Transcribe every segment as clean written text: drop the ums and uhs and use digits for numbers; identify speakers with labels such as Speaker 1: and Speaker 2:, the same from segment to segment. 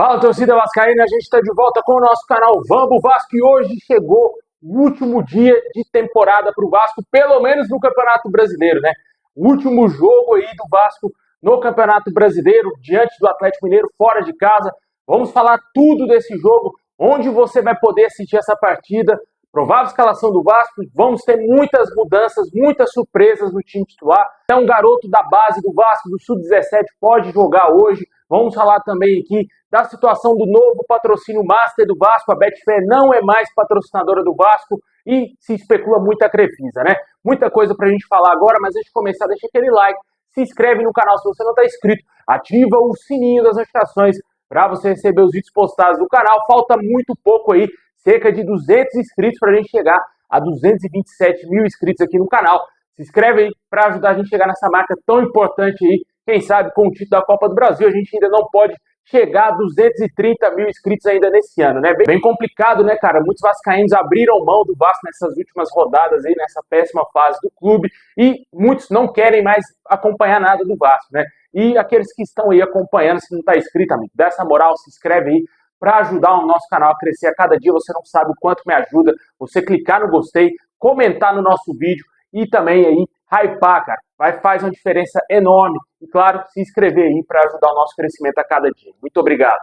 Speaker 1: Fala, torcida vascaína, a gente está de volta com o nosso canal Vamos Vasco e hoje chegou o último dia de temporada para o Vasco, pelo menos no Campeonato Brasileiro, né? O último jogo aí do Vasco no Campeonato Brasileiro, diante do Atlético Mineiro, fora de casa. Vamos falar tudo desse jogo, onde você vai poder assistir essa partida, provável escalação do Vasco. Vamos ter muitas mudanças, muitas surpresas no time titular. É um garoto da base do Vasco, do Sub-17, pode jogar hoje. Vamos falar também aqui da situação do novo patrocínio Master do Vasco. A Betfair não é mais patrocinadora do Vasco e se especula muita Crefisa, né? Muita coisa pra gente falar agora, mas antes de começar, deixa aquele like, se inscreve no canal se você não está inscrito, ativa o sininho das notificações para você receber os vídeos postados do canal. Falta muito pouco aí, cerca de 200 inscritos para a gente chegar a 227 mil inscritos aqui no canal. Se inscreve aí para ajudar a gente a chegar nessa marca tão importante aí. Quem sabe com o título da Copa do Brasil a gente ainda não pode chegar a 230 mil inscritos ainda nesse ano, né? Bem complicado, né, cara? Muitos vascaínos abriram mão do Vasco nessas últimas rodadas aí, nessa péssima fase do clube, e muitos não querem mais acompanhar nada do Vasco, né? E aqueles que estão aí acompanhando, se não está inscrito, amigo, dá essa moral, se inscreve aí para ajudar o nosso canal a crescer a cada dia. Você não sabe o quanto me ajuda você clicar no gostei, comentar no nosso vídeo e também aí hypar, cara. Faz uma diferença enorme. E claro, se inscrever aí para ajudar o nosso crescimento a cada dia. Muito obrigado.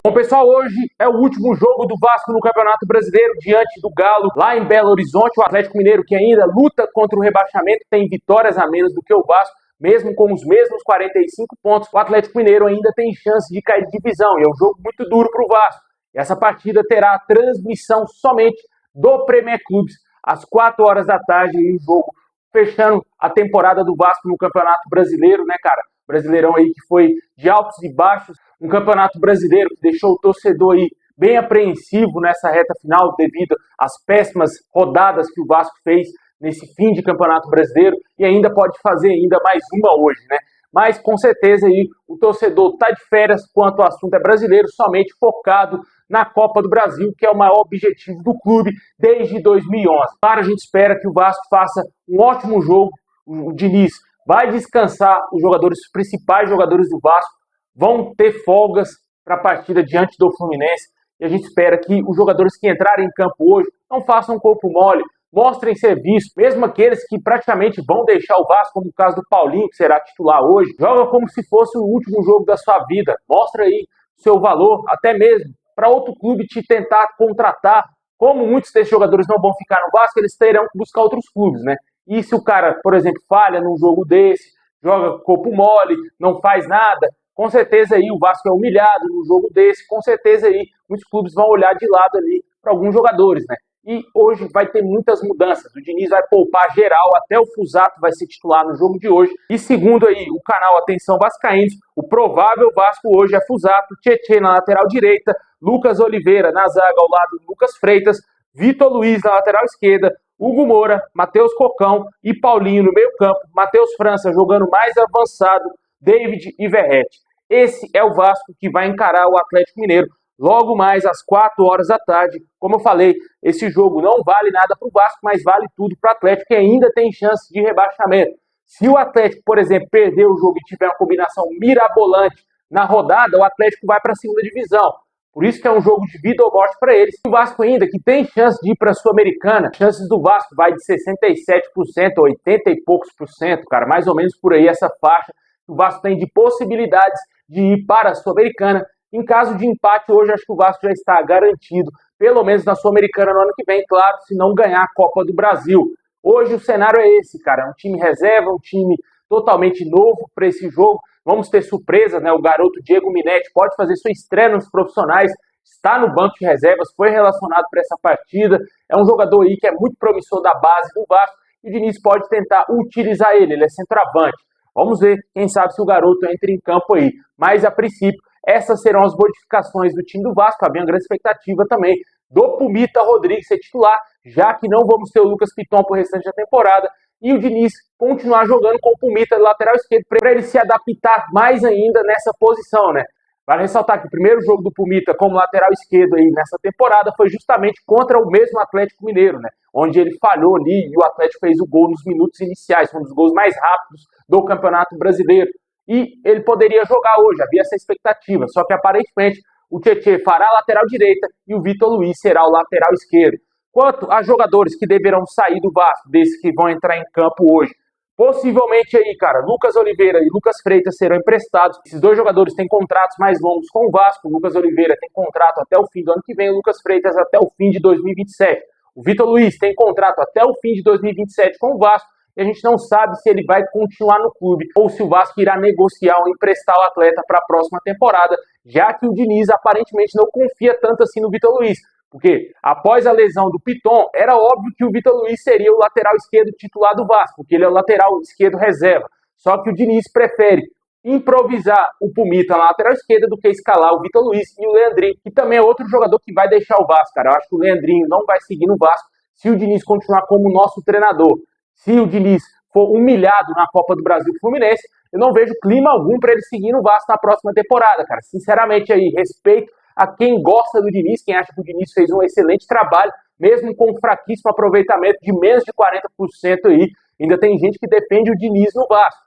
Speaker 1: Bom, pessoal, hoje é o último jogo do Vasco no Campeonato Brasileiro, diante do Galo, lá em Belo Horizonte. O Atlético Mineiro, que ainda luta contra o rebaixamento, tem vitórias a menos do que o Vasco, mesmo com os mesmos 45 pontos. O Atlético Mineiro ainda tem chance de cair de divisão, e é um jogo muito duro para o Vasco. Essa partida terá a transmissão somente do Premier Clubes, às 4 horas da tarde, em jogo fechando a temporada do Vasco no Campeonato Brasileiro, né, cara? Brasileirão aí que foi de altos e baixos, um Campeonato Brasileiro que deixou o torcedor aí bem apreensivo nessa reta final devido às péssimas rodadas que o Vasco fez nesse fim de Campeonato Brasileiro e ainda pode fazer ainda mais uma hoje, né? Mas com certeza aí o torcedor está de férias quanto ao assunto é brasileiro, somente focado na Copa do Brasil, que é o maior objetivo do clube desde 2011. Claro, a gente espera que o Vasco faça um ótimo jogo. O Diniz vai descansar os jogadores, os principais jogadores do Vasco, vão ter folgas para a partida diante do Fluminense, e a gente espera que os jogadores que entrarem em campo hoje não façam corpo mole, mostrem serviço, mesmo aqueles que praticamente vão deixar o Vasco, como o caso do Paulinho, que será titular hoje. Joga como se fosse o último jogo da sua vida, mostra aí o seu valor, até mesmo para outro clube te tentar contratar. Como muitos desses jogadores não vão ficar no Vasco, eles terão que buscar outros clubes, né? E se o cara, por exemplo, falha num jogo desse, joga corpo mole, não faz nada, com certeza aí o Vasco é humilhado num jogo desse, com certeza aí muitos clubes vão olhar de lado ali para alguns jogadores, né? E hoje vai ter muitas mudanças. O Diniz vai poupar geral, até o Fusato vai ser titular no jogo de hoje. E segundo aí o canal Atenção Vascaínos, o provável Vasco hoje é Fusato, Tietê na lateral direita, Lucas Oliveira na zaga ao lado do Lucas Freitas, Vitor Luiz na lateral esquerda, Hugo Moura, Matheus Cocão e Paulinho no meio campo, Matheus França jogando mais avançado, David e Verratti. Esse é o Vasco que vai encarar o Atlético Mineiro logo mais às 4 horas da tarde. Como eu falei, esse jogo não vale nada para o Vasco, mas vale tudo para o Atlético, que ainda tem chance de rebaixamento. Se o Atlético, por exemplo, perder o jogo e tiver uma combinação mirabolante na rodada, o Atlético vai para a segunda divisão. Por isso que é um jogo de vida ou morte para eles. O Vasco ainda, que tem chance de ir para a Sul-Americana, chances do Vasco vai de 67% a 80 e poucos por cento, cara, mais ou menos por aí essa faixa. O Vasco tem de possibilidades de ir para a Sul-Americana. Em caso de empate, hoje acho que o Vasco já está garantido, pelo menos na Sul-Americana no ano que vem, claro, se não ganhar a Copa do Brasil. Hoje o cenário é esse, cara, um time reserva, um time totalmente novo para esse jogo. Vamos ter surpresas, né? O garoto Diego Minetti pode fazer sua estreia nos profissionais, está no banco de reservas, foi relacionado para essa partida. É um jogador aí que é muito promissor da base do Vasco e o Diniz pode tentar utilizar ele é centroavante. Vamos ver, quem sabe se o garoto entra em campo aí. Mas, a princípio, essas serão as modificações do time do Vasco. Havia uma grande expectativa também do Pumita Rodrigues ser titular, já que não vamos ter o Lucas Piton por restante da temporada. E o Diniz continuar jogando com o Pumita de lateral esquerdo para ele se adaptar mais ainda nessa posição, né? Vale ressaltar que o primeiro jogo do Pumita como lateral esquerdo aí nessa temporada foi justamente contra o mesmo Atlético Mineiro, né? Onde ele falhou ali e o Atlético fez o gol nos minutos iniciais, um dos gols mais rápidos do Campeonato Brasileiro. E ele poderia jogar hoje, havia essa expectativa, só que aparentemente o Tietê fará a lateral direita e o Vitor Luiz será o lateral esquerdo. Quanto a jogadores que deverão sair do Vasco, desses que vão entrar em campo hoje, possivelmente aí, cara, Lucas Oliveira e Lucas Freitas serão emprestados. Esses dois jogadores têm contratos mais longos com o Vasco. O Lucas Oliveira tem contrato até o fim do ano que vem, o Lucas Freitas até o fim de 2027. O Vitor Luiz tem contrato até o fim de 2027 com o Vasco e a gente não sabe se ele vai continuar no clube ou se o Vasco irá negociar ou emprestar o atleta para a próxima temporada, já que o Diniz aparentemente não confia tanto assim no Vitor Luiz. Porque após a lesão do Piton, era óbvio que o Vitor Luiz seria o lateral esquerdo titular do Vasco, porque ele é o lateral esquerdo reserva. Só que o Diniz prefere improvisar o Pumita na lateral esquerda do que escalar o Vitor Luiz e o Leandrinho, que também é outro jogador que vai deixar o Vasco, cara. Eu acho que o Leandrinho não vai seguir no Vasco se o Diniz continuar como nosso treinador. Se o Diniz for humilhado na Copa do Brasil Fluminense, eu não vejo clima algum para ele seguir no Vasco na próxima temporada, cara. Sinceramente aí, respeito a quem gosta do Diniz, quem acha que o Diniz fez um excelente trabalho, mesmo com um fraquíssimo aproveitamento de menos de 40% aí, ainda tem gente que defende o Diniz no Vasco.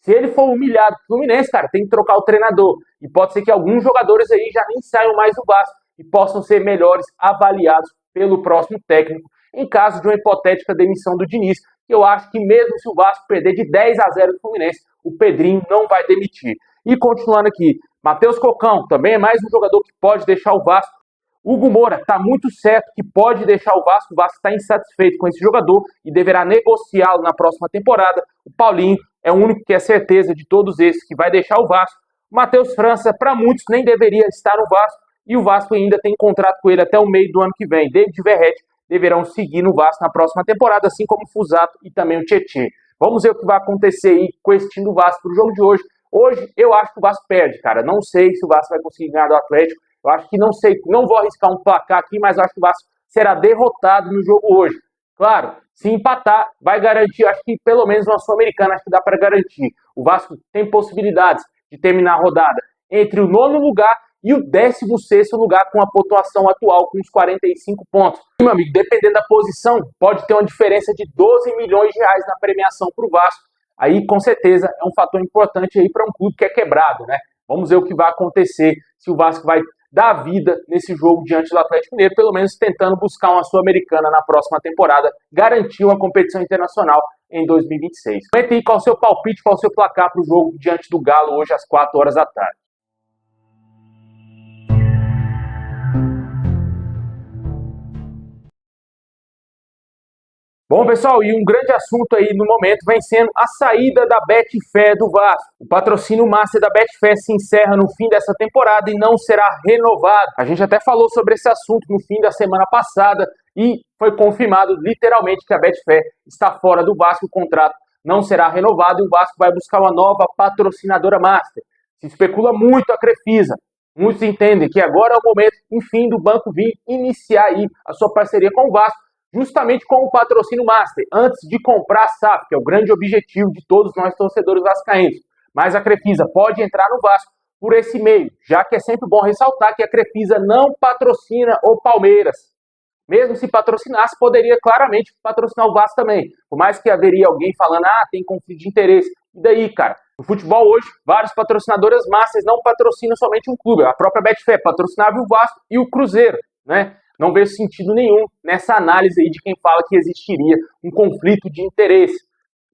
Speaker 1: Se ele for humilhado pelo Fluminense, cara, tem que trocar o treinador. E pode ser que alguns jogadores aí já nem saiam mais do Vasco e possam ser melhores avaliados pelo próximo técnico, em caso de uma hipotética demissão do Diniz. Eu acho que mesmo se o Vasco perder de 10-0 do Fluminense, o Pedrinho não vai demitir. E continuando aqui, Matheus Cocão também é mais um jogador que pode deixar o Vasco. Hugo Moura está muito certo que pode deixar o Vasco está insatisfeito com esse jogador e deverá negociá-lo na próxima temporada. O Paulinho é o único que é certeza de todos esses que vai deixar o Vasco. O Matheus França, para muitos, nem deveria estar no Vasco e o Vasco ainda tem contrato com ele até o meio do ano que vem. David Verratti deverão seguir no Vasco na próxima temporada, assim como o Fusato e também o Tietê. Vamos ver o que vai acontecer aí com esse time do Vasco para o jogo de hoje. Hoje eu acho que o Vasco perde, cara. Não sei se o Vasco vai conseguir ganhar do Atlético. Eu acho que não sei, não vou arriscar um placar aqui, mas eu acho que o Vasco será derrotado no jogo hoje. Claro, se empatar, vai garantir, acho que pelo menos uma Sul-Americana, acho que dá para garantir. O Vasco tem possibilidades de terminar a rodada entre o 9º lugar e o 16º lugar com a pontuação atual, com os 45 pontos. E, meu amigo, dependendo da posição, pode ter uma diferença de 12 milhões de reais na premiação para o Vasco. Aí, com certeza, é um fator importante aí para um clube que é quebrado, né? Vamos ver o que vai acontecer, se o Vasco vai dar vida nesse jogo diante do Atlético Mineiro, pelo menos tentando buscar uma Sul-Americana na próxima temporada, garantir uma competição internacional em 2026. Comente aí qual o seu palpite, qual o seu placar para o jogo diante do Galo hoje às 4 horas da tarde. Bom, pessoal, e um grande assunto aí no momento vem sendo a saída da Betfair do Vasco. O patrocínio master da Betfair se encerra no fim dessa temporada e não será renovado. A gente até falou sobre esse assunto no fim da semana passada e foi confirmado literalmente que a Betfair está fora do Vasco, o contrato não será renovado e o Vasco vai buscar uma nova patrocinadora master. Se especula muito a Crefisa. Muitos entendem que agora é o momento, enfim, do banco vir iniciar aí a sua parceria com o Vasco, justamente com o patrocínio master, antes de comprar a SAF, que é o grande objetivo de todos nós torcedores vascaínos. Mas a Crefisa pode entrar no Vasco por esse meio, já que é sempre bom ressaltar que a Crefisa não patrocina o Palmeiras. Mesmo se patrocinasse, poderia claramente patrocinar o Vasco também. Por mais que haveria alguém falando, tem conflito de interesse. E daí, cara? No futebol hoje, vários patrocinadores masters não patrocinam somente um clube. A própria Betfair patrocinava o Vasco e o Cruzeiro, né? Não vejo sentido nenhum nessa análise aí de quem fala que existiria um conflito de interesse.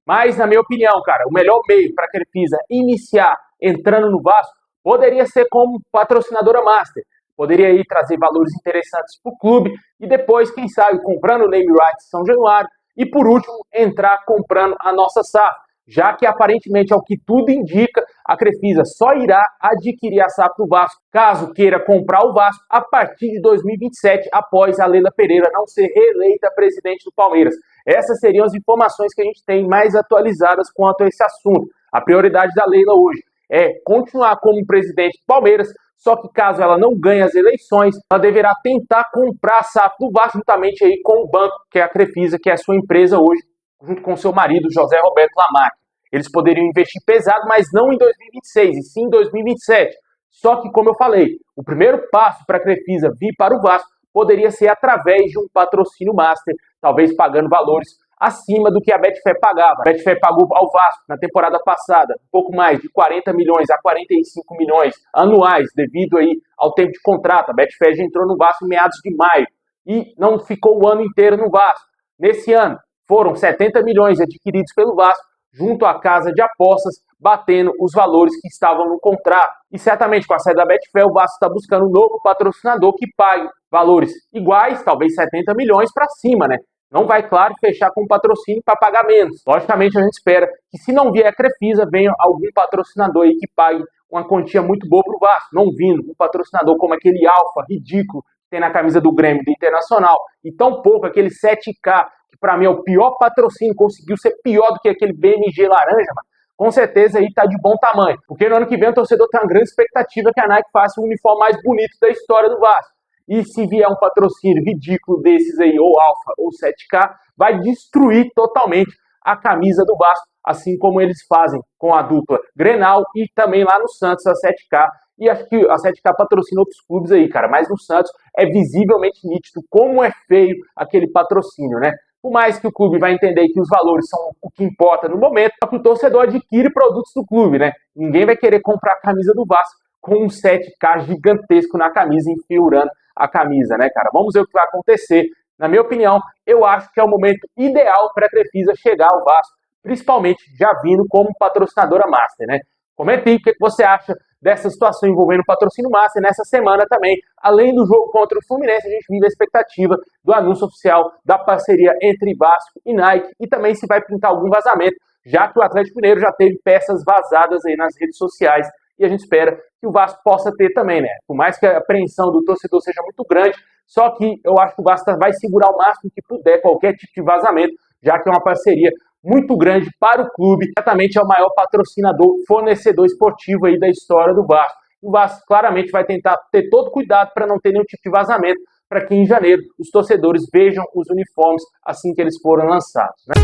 Speaker 1: Mas, na minha opinião, cara, o melhor meio para a Crefisa iniciar entrando no Vasco poderia ser como patrocinadora master. Poderia aí trazer valores interessantes para o clube e depois, quem sabe, comprando o name rights São Januário e, por último, entrar comprando a nossa SAF. Já que aparentemente, ao que tudo indica, a Crefisa só irá adquirir a SAF do Vasco caso queira comprar o Vasco a partir de 2027, após a Leila Pereira não ser reeleita presidente do Palmeiras. Essas seriam as informações que a gente tem mais atualizadas quanto a esse assunto. A prioridade da Leila hoje é continuar como presidente do Palmeiras, só que caso ela não ganhe as eleições, ela deverá tentar comprar a SAF do Vasco juntamente aí com o banco, que é a Crefisa, que é a sua empresa hoje, junto com seu marido, José Roberto Lamarque. Eles poderiam investir pesado, mas não em 2026, e sim em 2027. Só que, como eu falei, o primeiro passo para a Crefisa vir para o Vasco poderia ser através de um patrocínio master, talvez pagando valores acima do que a Betfair pagava. A Betfair pagou ao Vasco na temporada passada um pouco mais de 40 milhões a 45 milhões anuais devido aí ao tempo de contrato. A Betfair já entrou no Vasco em meados de maio e não ficou o ano inteiro no Vasco. Nesse ano, foram 70 milhões adquiridos pelo Vasco junto à casa de apostas, batendo os valores que estavam no contrato. E certamente com a saída da Betfair, o Vasco está buscando um novo patrocinador que pague valores iguais, talvez 70 milhões para cima, né? Não vai, claro, fechar com patrocínio para pagar menos. Logicamente, a gente espera que, se não vier a Crefisa, venha algum patrocinador aí que pague uma quantia muito boa para o Vasco. Não vindo um patrocinador como aquele Alfa ridículo que tem na camisa do Grêmio, do Internacional, e tão pouco aquele 7K, que para mim é o pior patrocínio, conseguiu ser pior do que aquele BMG laranja, mano. Com certeza aí tá de bom tamanho. Porque no ano que vem o torcedor tem uma grande expectativa que a Nike faça o uniforme mais bonito da história do Vasco. E se vier um patrocínio ridículo desses aí, ou Alfa ou 7K, vai destruir totalmente a camisa do Vasco, assim como eles fazem com a dupla Grenal e também lá no Santos, a 7K. E acho que a 7K patrocina outros clubes aí, cara, mas no Santos é visivelmente nítido como é feio aquele patrocínio, né? Por mais que o clube vai entender que os valores são o que importa no momento, é que o torcedor adquire produtos do clube, né? Ninguém vai querer comprar a camisa do Vasco com um 7K gigantesco na camisa, enfiurando a camisa, né, cara? Vamos ver o que vai acontecer. Na minha opinião, eu acho que é o momento ideal para a Crefisa chegar ao Vasco, principalmente já vindo como patrocinadora master, né? Comenta aí o que você acha dessa situação envolvendo o patrocínio master nessa semana também. Além do jogo contra o Fluminense, a gente vive a expectativa do anúncio oficial da parceria entre Vasco e Nike e também se vai pintar algum vazamento, já que o Atlético Mineiro já teve peças vazadas aí nas redes sociais e a gente espera que o Vasco possa ter também, né? Por mais que a apreensão do torcedor seja muito grande, só que eu acho que o Vasco vai segurar o máximo que puder qualquer tipo de vazamento, já que é uma parceria muito grande para o clube, certamente é o maior patrocinador, fornecedor esportivo aí da história do Vasco. O Vasco claramente vai tentar ter todo cuidado para não ter nenhum tipo de vazamento, para que em janeiro os torcedores vejam os uniformes assim que eles forem lançados, né?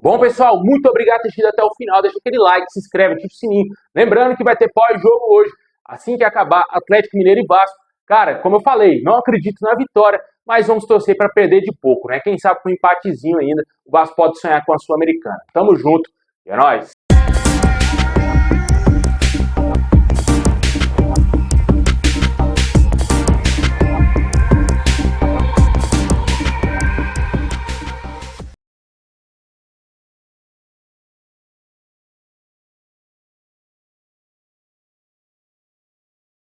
Speaker 1: Bom, pessoal, muito obrigado por ter assistido até o final. Deixa aquele like, se inscreve, ativa o sininho. Lembrando que vai ter pós-jogo hoje, assim que acabar Atlético Mineiro e Vasco. Cara, como eu falei, não acredito na vitória, mas vamos torcer para perder de pouco, né? Quem sabe com um empatezinho ainda, o Vasco pode sonhar com a Sul-Americana. Tamo junto e é nóis!